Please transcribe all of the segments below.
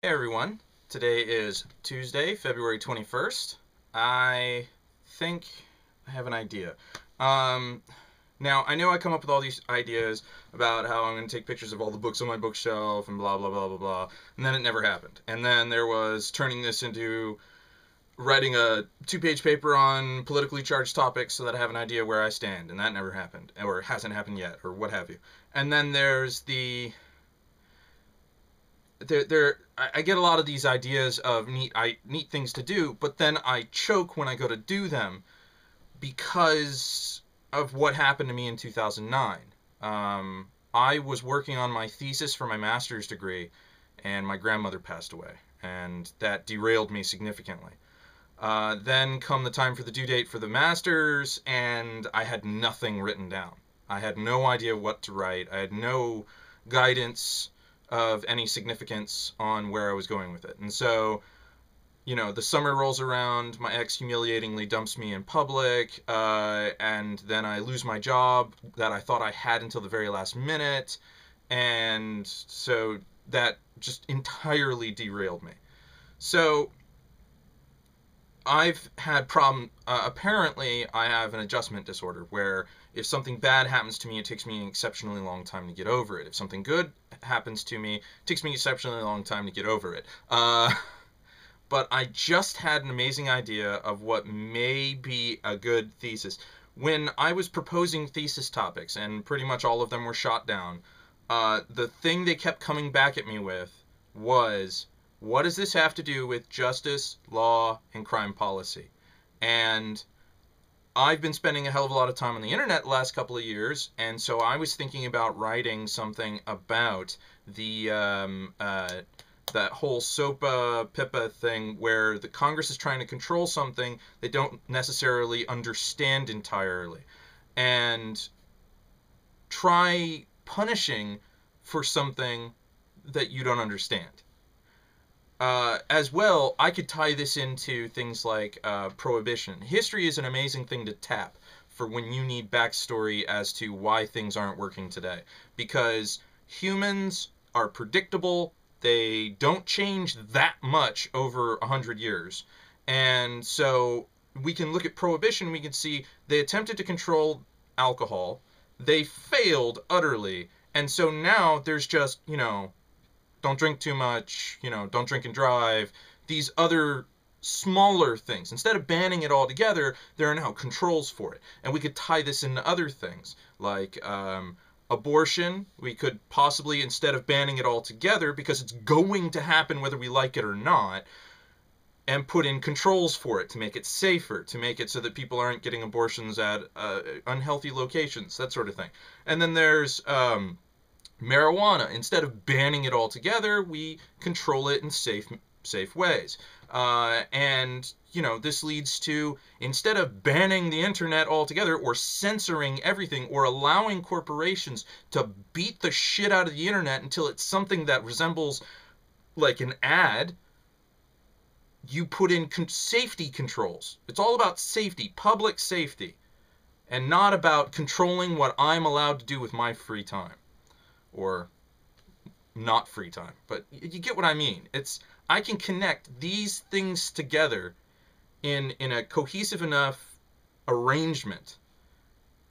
Hey everyone, today is Tuesday, February 21st. I think I have an idea. Um, Now, I know I come up with all these ideas about how I'm going to take pictures of all the books on my bookshelf and blah, blah, blah, blah, blah, and then it never happened. And then there was turning this into writing a two-page paper on politically charged topics so that I have an idea where I stand, and that never happened, or hasn't happened yet, or what have you. And then there's I get a lot of these ideas of neat things to do, but then I choke when I go to do them because of what happened to me in 2009. I was working on my thesis for my master's degree, and my grandmother passed away, and that derailed me significantly. Then come the time for the due date for the master's, and I had nothing written down. I had no idea what to write. I had no guidance of any significance on where I was going with it. And so, the summer rolls around, my ex humiliatingly dumps me in public, and then I lose my job that I thought I had until the very last minute. And so that just entirely derailed me. So I've had problem. Apparently, I have an adjustment disorder where if something bad happens to me, it takes me an exceptionally long time to get over it. If something good happens to me, it takes me an exceptionally long time to get over it. But I just had an amazing idea of what may be a good thesis. When I was proposing thesis topics, and pretty much all of them were shot down, the thing they kept coming back at me with was, what does this have to do with justice, law, and crime policy? And I've been spending a hell of a lot of time on the internet the last couple of years, and so I was thinking about writing something about that whole SOPA PIPA thing where the Congress is trying to control something they don't necessarily understand entirely, and try punishing for something that you don't understand. As well, I could tie this into things like prohibition. History is an amazing thing to tap for when you need backstory as to why things aren't working today. Because humans are predictable, they don't change that much over 100 years. And so we can look at prohibition, we can see they attempted to control alcohol, they failed utterly. And so now there's just, don't drink too much, don't drink and drive, these other smaller things. Instead of banning it all together, there are now controls for it. And we could tie this into other things like abortion. We could possibly, instead of banning it all together, because it's going to happen whether we like it or not, and put in controls for it to make it safer, to make it so that people aren't getting abortions at unhealthy locations, that sort of thing. And then there's marijuana. Instead of banning it altogether, we control it in safe ways. And this leads to, instead of banning the internet altogether or censoring everything or allowing corporations to beat the shit out of the internet until it's something that resembles like an ad, you put in safety controls. It's all about safety, public safety, and not about controlling what I'm allowed to do with my free time. Or not free time, but you get what I mean. I can connect these things together in a cohesive enough arrangement.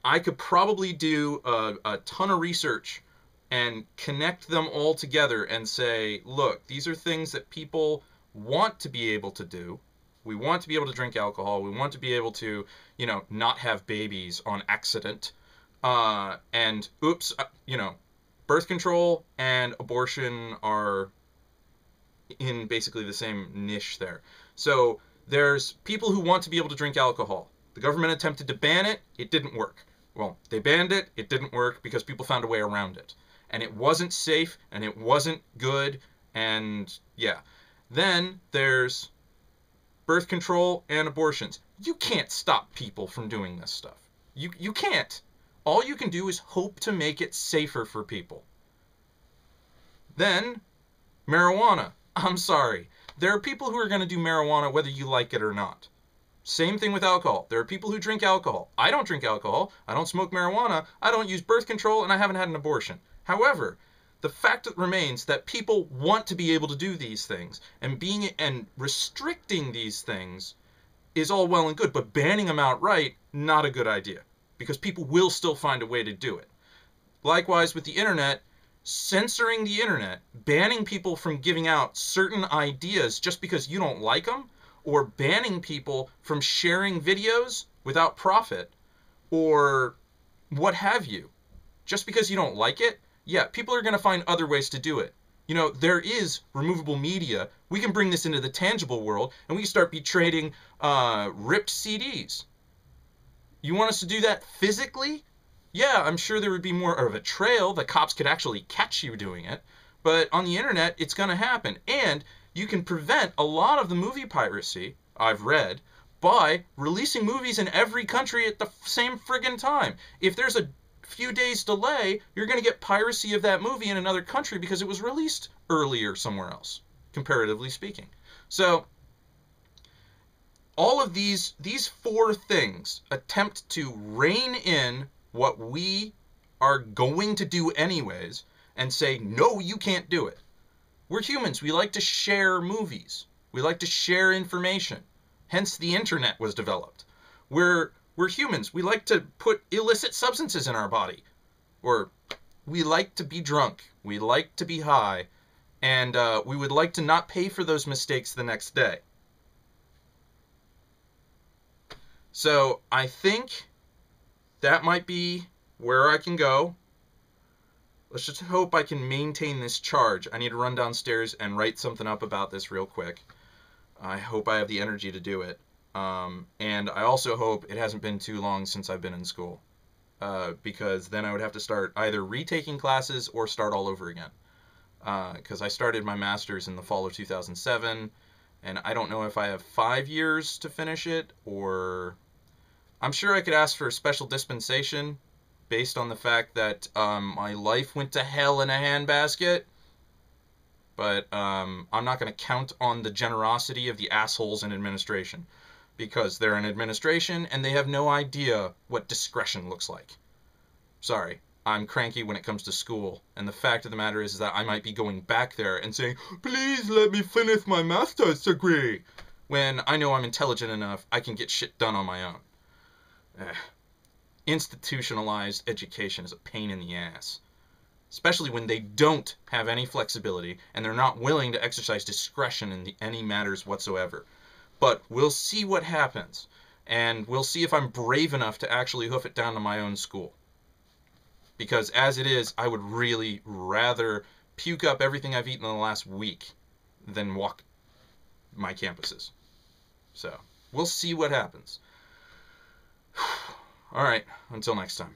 I could probably do a ton of research and connect them all together and say, look, these are things that people want to be able to do. We want to be able to drink alcohol. We want to be able to, not have babies on accident. And oops, birth control and abortion are in basically the same niche there. So there's people who want to be able to drink alcohol. The government attempted to ban it. It didn't work. Well, they banned it. It didn't work because people found a way around it. And it wasn't safe and it wasn't good. And yeah. Then there's birth control and abortions. You can't stop people from doing this stuff. You can't. All you can do is hope to make it safer for people. Then, marijuana. I'm sorry. There are people who are going to do marijuana whether you like it or not. Same thing with alcohol. There are people who drink alcohol. I don't drink alcohol. I don't smoke marijuana. I don't use birth control, and I haven't had an abortion. However, the fact remains that people want to be able to do these things, and restricting these things is all well and good, but banning them outright, not a good idea, because people will still find a way to do it. Likewise with the internet, censoring the internet, banning people from giving out certain ideas just because you don't like them, or banning people from sharing videos without profit, or what have you, just because you don't like it, yeah, people are going to find other ways to do it. You know, there is removable media. We can bring this into the tangible world, and we can start trading ripped CDs. You want us to do that physically? Yeah, I'm sure there would be more of a trail. The cops could actually catch you doing it. But on the internet, it's going to happen. And you can prevent a lot of the movie piracy, I've read, by releasing movies in every country at the same friggin' time. If there's a few days delay, you're going to get piracy of that movie in another country because it was released earlier somewhere else, comparatively speaking. So all of these four things attempt to rein in what we are going to do anyways and say, no, you can't do it. We're humans. We like to share movies. We like to share information. Hence the internet was developed. We're humans. We like to put illicit substances in our body. Or we like to be drunk. We like to be high. And we would like to not pay for those mistakes the next day. So I think that might be where I can go. Let's just hope I can maintain this charge. I need to run downstairs and write something up about this real quick. I hope I have the energy to do it. And I also hope it hasn't been too long since I've been in school. Because then I would have to start either retaking classes or start all over again. Because I started my master's in the fall of 2007, and I don't know if I have 5 years to finish it, or I'm sure I could ask for a special dispensation based on the fact that my life went to hell in a handbasket. But I'm not going to count on the generosity of the assholes in administration, because they're in administration and they have no idea what discretion looks like. Sorry, I'm cranky when it comes to school, and the fact of the matter is that I might be going back there and saying, please let me finish my master's degree, when I know I'm intelligent enough, I can get shit done on my own. Institutionalized education is a pain in the ass. Especially when they don't have any flexibility and they're not willing to exercise discretion in any matters whatsoever. But we'll see what happens, and we'll see if I'm brave enough to actually hoof it down to my own school. Because as it is, I would really rather puke up everything I've eaten in the last week than walk my campuses. So, we'll see what happens. Alright, until next time.